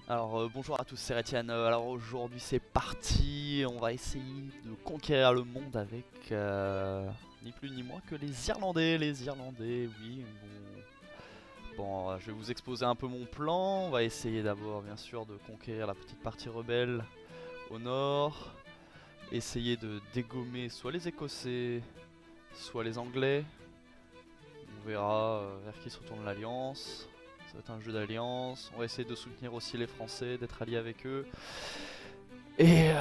Bonjour à tous, c'est Etienne. Alors aujourd'hui c'est parti, on va essayer de conquérir le monde avec ni plus ni moins que les Irlandais. Les Irlandais, oui. Je vais vous exposer un peu mon plan. On va essayer d'abord bien sûr de conquérir la petite partie rebelle au nord. Essayer de dégommer soit les Écossais, soit les Anglais. On verra vers qui se retourne l'Alliance. Ça va être un jeu d'alliance. On va essayer de soutenir aussi les Français, d'être alliés avec eux. Et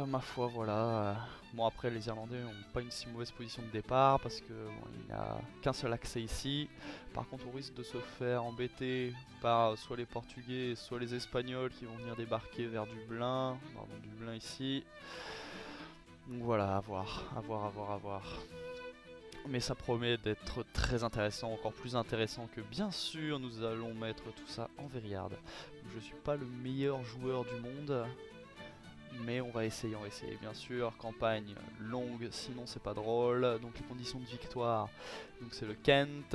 ma foi, voilà. Bon, après, les Irlandais n'ont pas une si mauvaise position de départ parce que il n'y a qu'un seul accès ici. Par contre, on risque de se faire embêter par soit les Portugais, soit les Espagnols qui vont venir débarquer vers Dublin. Pardon, Dublin ici. Donc voilà, à voir, à voir, à voir, à voir. Mais ça promet d'être très intéressant, encore plus intéressant que bien sûr nous allons mettre tout ça en Vériarde. Je suis pas le meilleur joueur du monde, mais on va essayer, bien sûr. Campagne longue, sinon c'est pas drôle. Donc les conditions de victoire, donc c'est le Kent,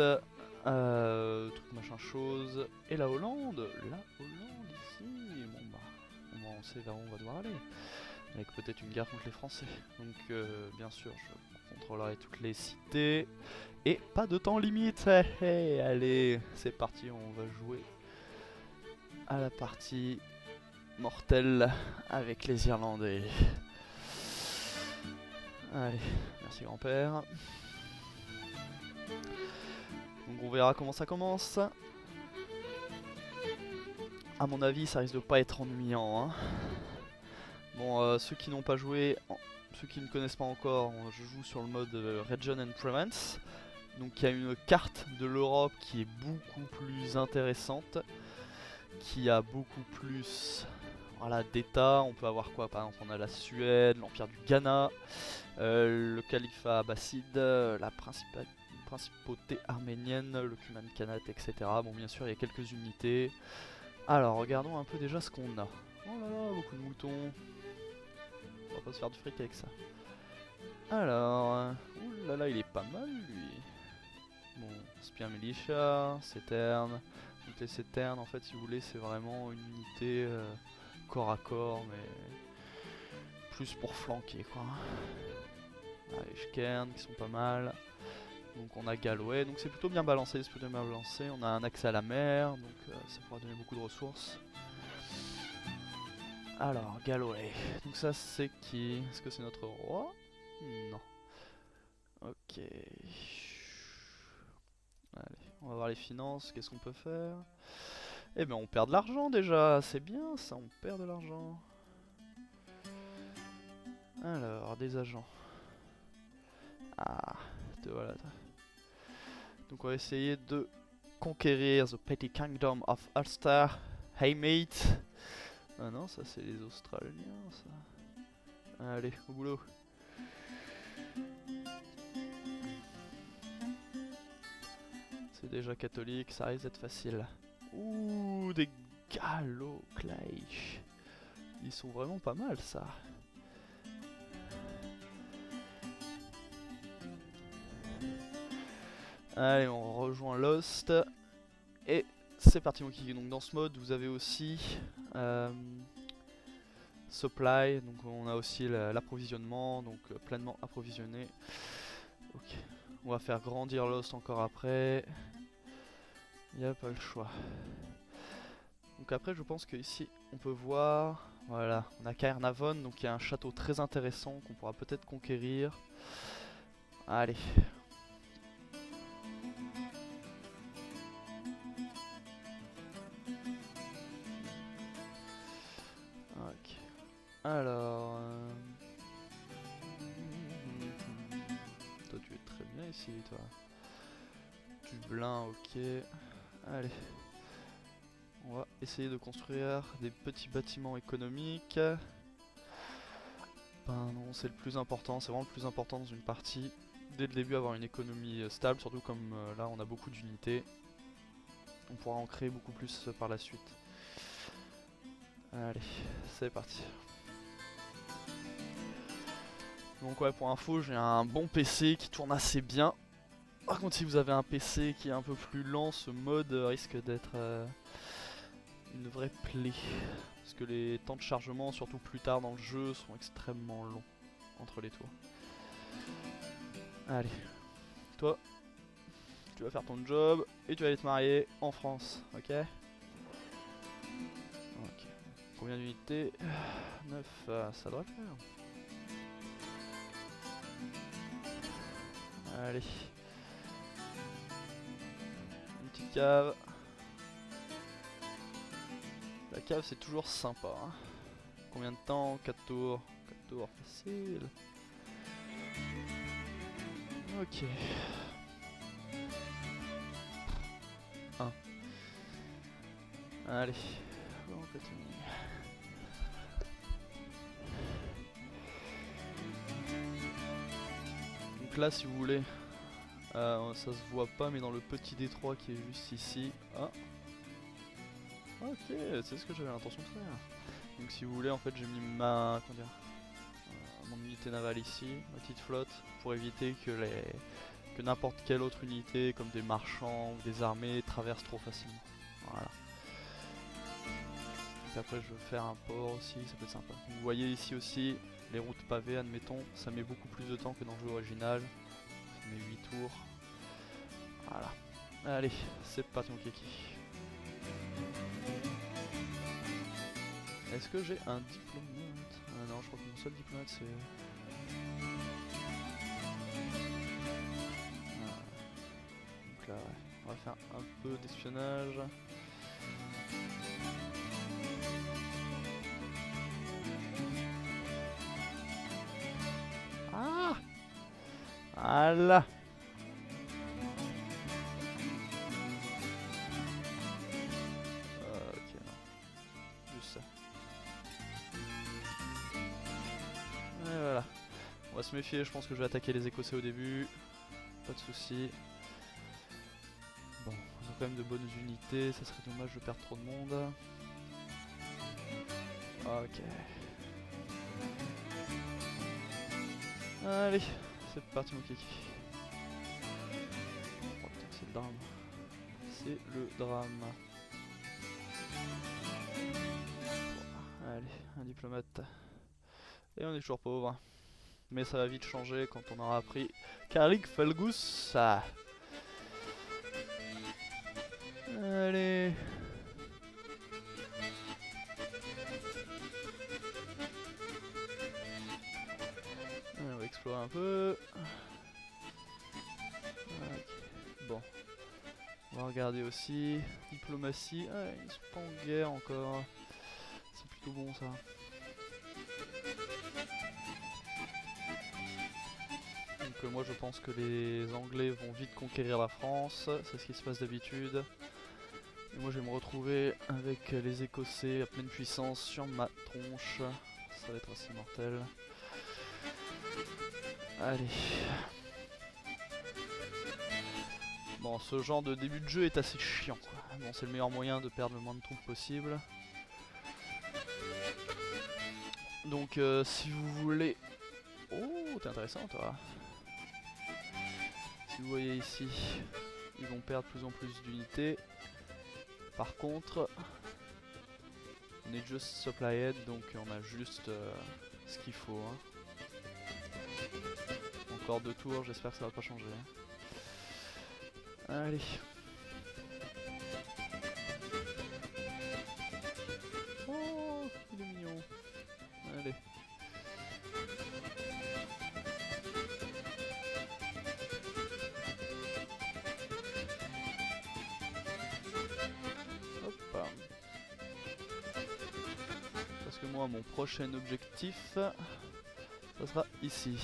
truc machin chose, et la Hollande ici. Bon bah, on sait vers où on va devoir aller avec peut-être une guerre contre les Français. Donc bien sûr, je contrôlerai toutes les cités. Et pas de temps limite. Allez, c'est parti, on va jouer à la partie mortelle avec les Irlandais. Allez, merci grand-père. Donc on verra comment ça commence. À mon avis, ça risque de pas être ennuyant, hein. Bon, ceux qui n'ont pas joué, ceux qui ne connaissent pas encore, je joue sur le mode Region and Province. Donc il y a une carte de l'Europe qui est beaucoup plus intéressante, qui a beaucoup plus d'états. On peut avoir quoi? Par exemple, on a la Suède, l'Empire du Ghana, le califat abbasside, la principauté arménienne, le Kuman-Khanat, etc. Bon, bien sûr, il y a quelques unités. Alors, regardons un peu déjà ce qu'on a. Oh là là, beaucoup de moutons. On va pas se faire du fric avec ça. Alors, ouh là là, il est pas mal lui. Bon, Spire Militia, Céterne. Donc les Céternes, en fait, si vous voulez, c'est vraiment une unité corps à corps, mais plus pour flanquer, quoi. Les Schkern qui sont pas mal. Donc on a Galway, donc c'est plutôt bien balancé, On a un accès à la mer, donc ça pourra donner beaucoup de ressources. Alors, Galway. Donc ça, c'est qui? Est-ce que c'est notre roi? Non. Ok. Allez, on va voir les finances, qu'est-ce qu'on peut faire? Eh ben on perd de l'argent déjà, c'est bien ça, on perd de l'argent. Alors, des agents. Ah, te voilà. Donc on va essayer de conquérir the petty kingdom of Ulster. Hey mate. Ah non, ça c'est les Australiens ça. Allez, au boulot. C'est déjà catholique, ça risque d'être facile. Ouh, des Gallo-Claish. Ils sont vraiment pas mal ça. Allez, on rejoint Lost. Et c'est parti mon kiki. Donc dans ce mode, vous avez aussi supply. Donc on a aussi l'approvisionnement, donc pleinement approvisionné. Ok. On va faire grandir Lost encore après. Il n'y a pas le choix. Donc après, je pense qu'ici, on peut voir... Voilà, on a Caernarvon, donc il y a un château très intéressant qu'on pourra peut-être conquérir. Allez. Ok. Alors... Toi, tu es très bien ici, toi. Dublin, ok. Allez. On va essayer de construire des petits bâtiments économiques. Ben non, c'est le plus important, c'est vraiment le plus important dans une partie. Dès le début, avoir une économie stable, surtout comme là on a beaucoup d'unités. On pourra en créer beaucoup plus par la suite. Allez, c'est parti. Donc ouais, pour info, j'ai un bon PC qui tourne assez bien. Par contre, si vous avez un PC qui est un peu plus lent, ce mode risque d'être une vraie plaie. Parce que les temps de chargement, surtout plus tard dans le jeu, sont extrêmement longs entre les tours. Allez, toi, tu vas faire ton job et tu vas aller te marier en France, ok? Ok. Combien d'unités? 9, ça devrait le faire. Allez. Une petite cave. La cave c'est toujours sympa. Hein. Combien de temps? 4 tours. 4 tours, facile. Ok. 1. Allez. On continue. Donc là si vous voulez, ça se voit pas mais dans le petit détroit qui est juste ici. Ah. Ok, c'est ce que j'avais l'intention de faire. Donc si vous voulez en fait j'ai mis ma comment dire, mon unité navale ici, ma petite flotte, pour éviter que n'importe quelle autre unité comme des marchands ou des armées traverse trop facilement. Voilà. Et après je veux faire un port aussi, ça peut être sympa. Vous voyez ici aussi les routes pavées, admettons, ça met beaucoup plus de temps que dans le jeu original. Ça met 8 tours. Voilà. Allez, c'est parti mon kiki. Est-ce que j'ai un diplomate? Non, je crois que mon seul diplomate c'est... Donc là, ouais. On va faire un peu d'espionnage. Ah! Voilà! Ok, non. Juste ça. Et voilà. On va se méfier, je pense que je vais attaquer les Écossais au début. Pas de soucis. Bon, ils ont quand même de bonnes unités, ça serait dommage de perdre trop de monde. Ok. Allez, c'est parti mon kiki. Oh putain, c'est le drame. C'est le drame. Bon, allez, un diplomate. Et on est toujours pauvre. Mais ça va vite changer quand on aura appris Carrick Felgus. Allez. On va explorer un peu. Okay. Bon. On va regarder aussi. Diplomatie. Ah, ils sont pas en guerre encore. C'est plutôt bon ça. Donc moi je pense que les Anglais vont vite conquérir la France. C'est ce qui se passe d'habitude. Et moi je vais me retrouver avec les Écossais à pleine puissance sur ma tronche. Ça va être assez mortel. Allez. Bon, ce genre de début de jeu est assez chiant quoi. Bon, c'est le meilleur moyen de perdre le moins de troupes possible. Donc si vous voulez... Oh, t'es intéressant toi. Si vous voyez ici, ils vont perdre de plus en plus d'unités. Par contre, on est just supplyed, donc on a juste ce qu'il faut. Hein. Encore 2 tours, j'espère que ça va pas changer. Allez. Oh, il est mignon. Allez. Hop. Parce que moi, mon prochain objectif, ça sera ici.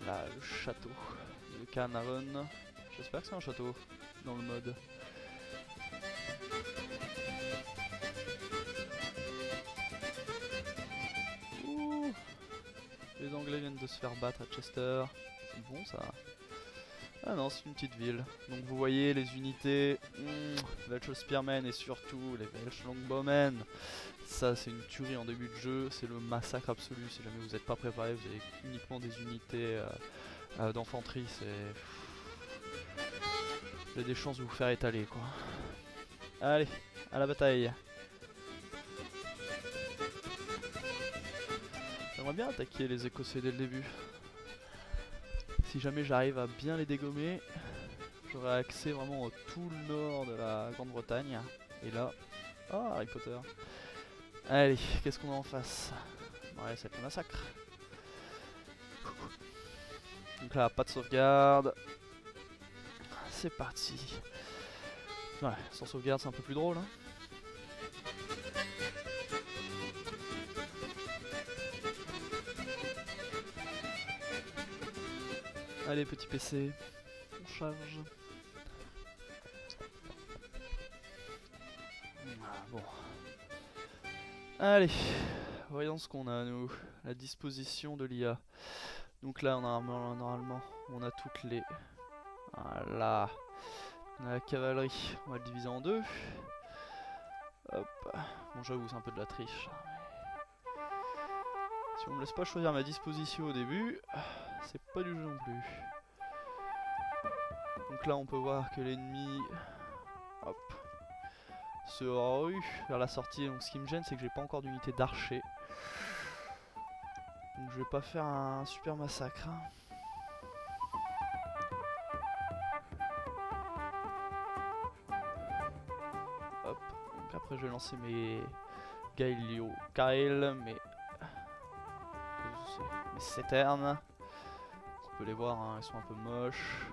Là, le château de Carnarvon. J'espère que c'est un château dans le mode. Ouh. Les Anglais viennent de se faire battre à Chester. C'est bon ça. Ah non, c'est une petite ville. Donc vous voyez les unités, Welsh Spearmen et surtout les Welsh Longbowmen. Ça c'est une tuerie en début de jeu, c'est le massacre absolu. Si jamais vous n'êtes pas préparé, vous avez uniquement des unités d'infanterie. C'est... J'ai des chances de vous faire étaler quoi. Allez, à la bataille. J'aimerais bien attaquer les Écossais dès le début. Si jamais j'arrive à bien les dégommer, j'aurai accès vraiment à tout le nord de la Grande-Bretagne. Et là... Oh, Harry Potter. Allez, qu'est-ce qu'on a en face? Ouais, c'est le massacre. Donc là, pas de sauvegarde. C'est parti. Ouais, sans sauvegarde, c'est un peu plus drôle. Hein. Allez, petit PC. On charge. Ah, bon. Allez, voyons ce qu'on a nous. La disposition de l'IA. Donc là, on a normalement, on a toutes les... Voilà. On a la cavalerie, on va le diviser en deux. Hop. Bon, j'avoue, c'est un peu de la triche. Si on me laisse pas choisir ma disposition au début, c'est pas du jeu non plus. Donc là, on peut voir que l'ennemi, hop, se rue vers la sortie. Donc ce qui me gêne, c'est que j'ai pas encore d'unité d'archer. Donc je vais pas faire un super massacre. Hein. Hop. Donc après, je vais lancer mes Gaelio Kyle, mes Citernes. On peut les voir, hein, ils sont un peu moches.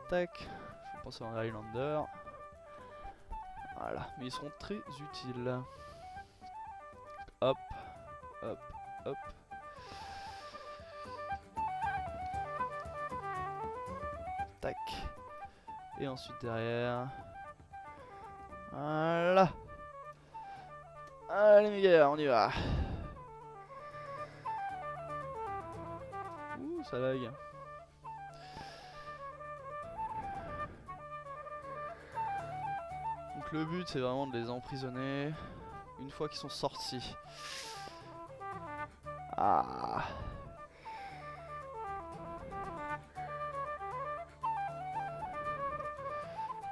Tac. Faut penser en Highlander. Voilà, mais ils seront très utiles. Hop, hop, hop. Tac. Et ensuite derrière. Voilà. Allez mes gars, on y va. Ouh, ça lag. Donc le but c'est vraiment de les emprisonner une fois qu'ils sont sortis. Ah.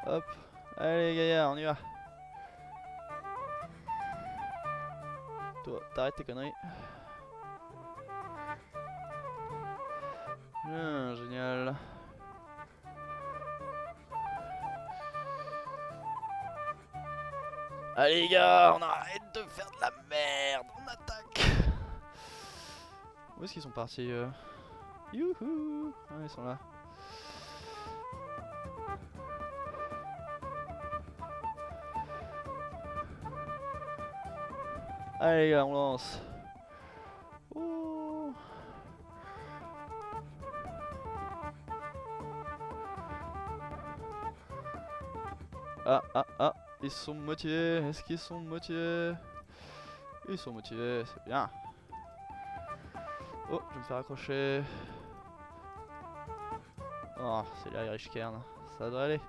Hop. Allez les gaillards, on y va. Toi, t'arrêtes tes conneries. Génial. Allez les gars, on arrête de faire de la merde, on attaque. Où est-ce qu'ils sont partis Youhou. Ah, ils sont là. Allez les gars, on lance. Oh. Ah, ah, ah. Ils sont motivés. Est-ce qu'ils sont motivés? Ils sont motivés, c'est bien. Oh, je vais me faire accrocher. Oh, c'est l'Irish Cairn. Ça devrait aller.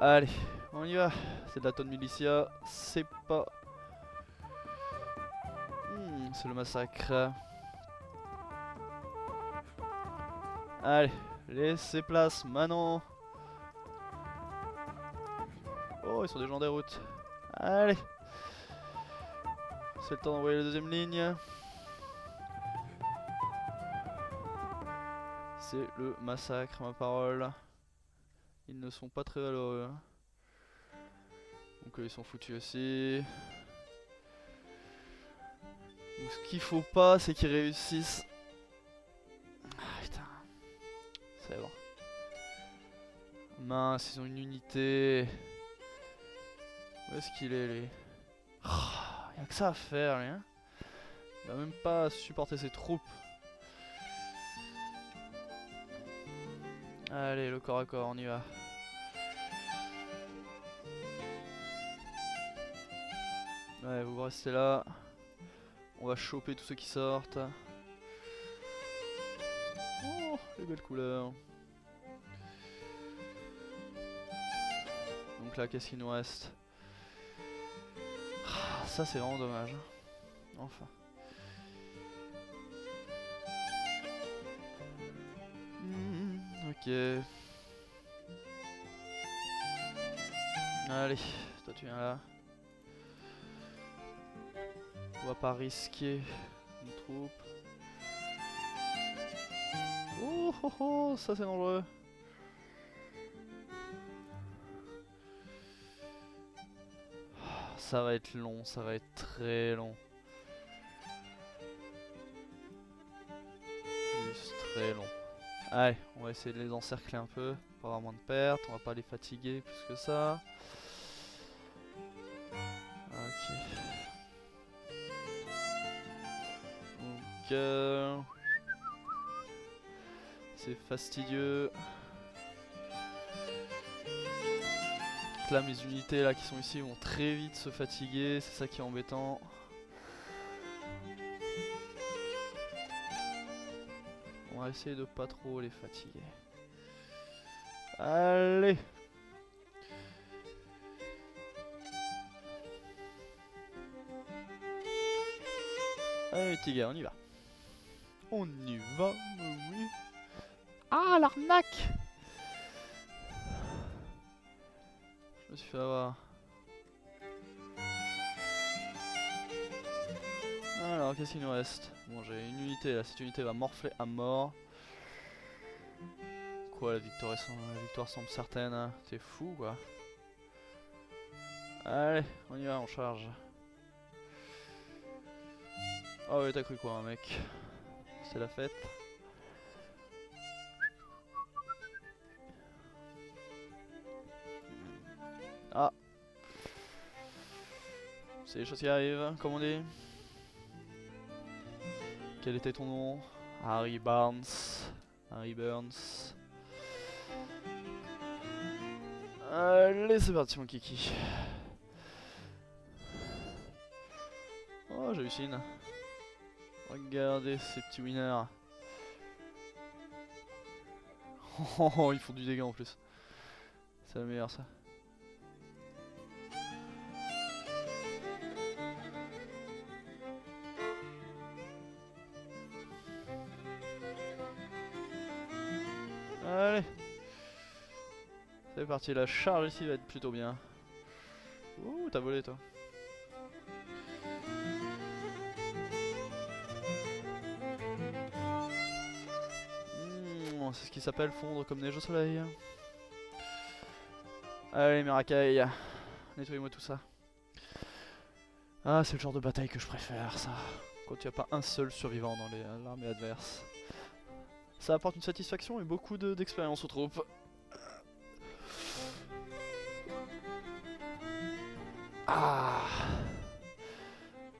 Allez, on y va. C'est de la tonne militia. C'est pas... c'est le massacre. Allez, laissez place maintenant. Oh, ils sont déjà en déroute. Allez. C'est le temps d'envoyer la deuxième ligne. C'est le massacre, ma parole. Ils ne sont pas très valeureux. Donc ils sont foutus aussi. Donc ce qu'il faut pas, c'est qu'ils réussissent. Ah putain. C'est bon. Mince, ils ont une unité. Où est-ce qu'il est lui? Oh, y'a que ça à faire lui hein. Il va même pas supporter ses troupes. Allez, le corps à corps, on y va. Ouais, vous restez là. On va choper tous ceux qui sortent. Oh, les belles couleurs. Donc là, qu'est-ce qu'il nous reste? Ah, ça, c'est vraiment dommage. Enfin. Ok. Allez, toi tu viens là. On va pas risquer une troupe. Oh oh oh, ça c'est dangereux. Ça va être long, ça va être très long. Juste très long. Allez, on va essayer de les encercler un peu pour avoir moins de pertes. On va pas les fatiguer plus que ça. Ok. Donc c'est fastidieux. Là mes unités là qui sont ici vont très vite se fatiguer, c'est ça qui est embêtant. On va essayer de pas trop les fatiguer. Allez. Allez petit gars, on y va. On y va, oui. Ah l'arnaque. Je me suis fait avoir. Alors qu'est-ce qu'il nous reste? Bon j'ai une unité là, cette unité va morfler à mort. Quoi la victoire semble certaine, hein. T'es fou quoi. Allez, on y va, on charge. Oh ouais t'as cru quoi hein, mec? C'est la fête. Ah. C'est les choses qui arrivent, comme on dit. Quel était ton nom? Harry Barnes. Harry Burns. Allez, c'est parti mon kiki. Oh, j'hallucine. Regardez ces petits winners. Oh, ils font du dégât en plus. C'est la meilleure ça. Allez. C'est parti, la charge ici va être plutôt bien. Ouh, t'as volé toi. C'est ce qui s'appelle fondre comme neige au soleil. Allez mes racailles, nettoyez-moi tout ça. Ah c'est le genre de bataille que je préfère ça. Quand il n'y a pas un seul survivant dans l'armée adverse. Ça apporte une satisfaction et beaucoup d'expérience aux troupes. Ah,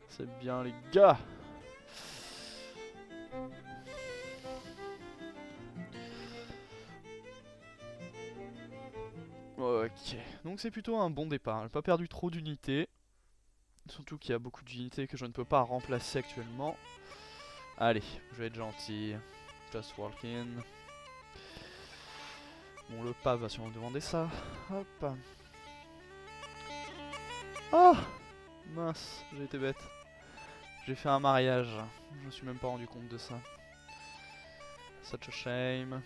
c'est bien les gars. Ok, donc c'est plutôt un bon départ. J'ai pas perdu trop d'unités. Surtout qu'il y a beaucoup d'unités que je ne peux pas remplacer actuellement. Allez, je vais être gentil. Just walking. Bon, le pape va sûrement me demander ça. Hop. Oh mince, j'ai été bête. J'ai fait un mariage. Je me suis même pas rendu compte de ça. Such a shame.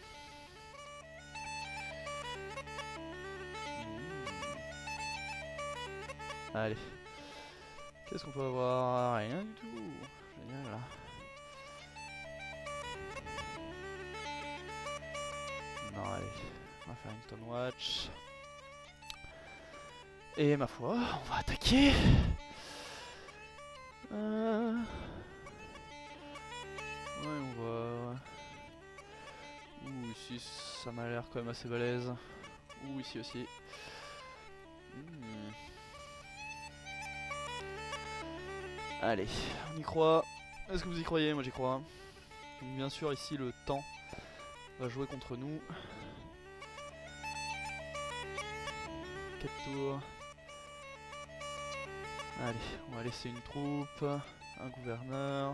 Allez. Qu'est-ce qu'on peut avoir? Rien du tout. Génial. Non, allez. On va faire une Stone Watch. Et ma foi, on va attaquer. Ouais, on va... Ouh, ici, ça m'a l'air quand même assez balèze. Ouh, ici aussi. Allez, on y croit. Est-ce que vous y croyez? Moi j'y crois. Donc bien sûr ici le temps va jouer contre nous. 4 tours. Allez, on va laisser une troupe, un gouverneur.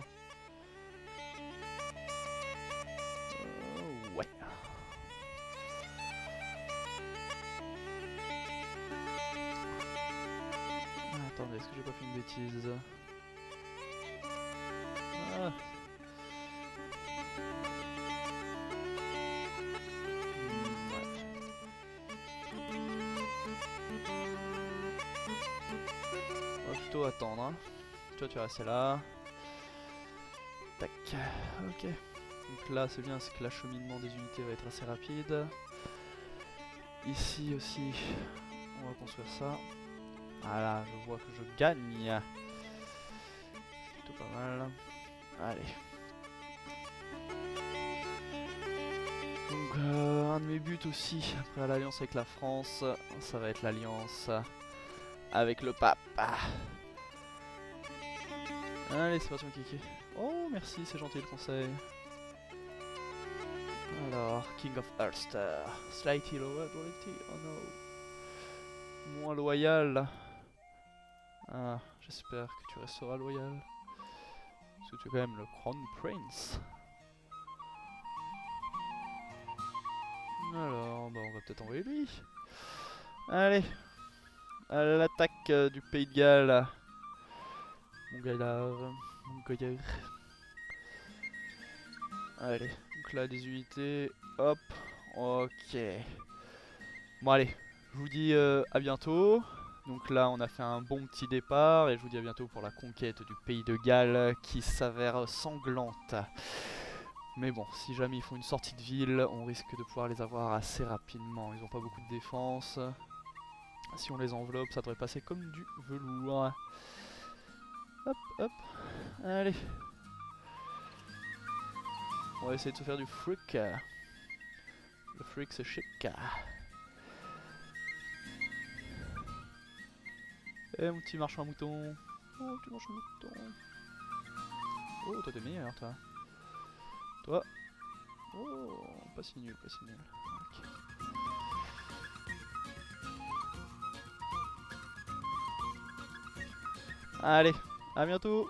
Ouais. Attendez, est-ce que j'ai pas fait une bêtise? Ah. plutôt attendre. Hein. Toi tu vas rester là. Tac. Ok. Donc là c'est bien, c'est que l'acheminement des unités va être assez rapide. Ici aussi, on va construire ça. Voilà, je vois que je gagne. C'est plutôt pas mal. Allez. Donc un de mes buts aussi, après l'alliance avec la France, ça va être l'alliance avec le pape. Allez, c'est parti mon kiki. Oh merci, c'est gentil le conseil. Alors, King of Ulster, slightly lower loyalty, oh no. Moins loyal. Ah, j'espère que tu resteras loyal. Parce que tu es quand même le Crown Prince. Alors, bah on va peut-être envoyer lui. Allez, à l'attaque du Pays de Galles. Mon gaillard, mon gaillard. Allez, donc là des unités, hop, ok. Bon allez, je vous dis à bientôt. Donc là on a fait un bon petit départ et je vous dis à bientôt pour la conquête du Pays de Galles qui s'avère sanglante. Mais bon, si jamais ils font une sortie de ville, on risque de pouvoir les avoir assez rapidement. Ils ont pas beaucoup de défense. Si on les enveloppe, ça devrait passer comme du velours. Hop, hop, allez. On va essayer de se faire du fric. Le fric c'est chic. Eh mon petit marchand à mouton. Oh petit marchand à mouton. Oh toi t'es meilleur toi. Toi. Oh pas si nul, pas si nul. Okay. Allez, à bientôt.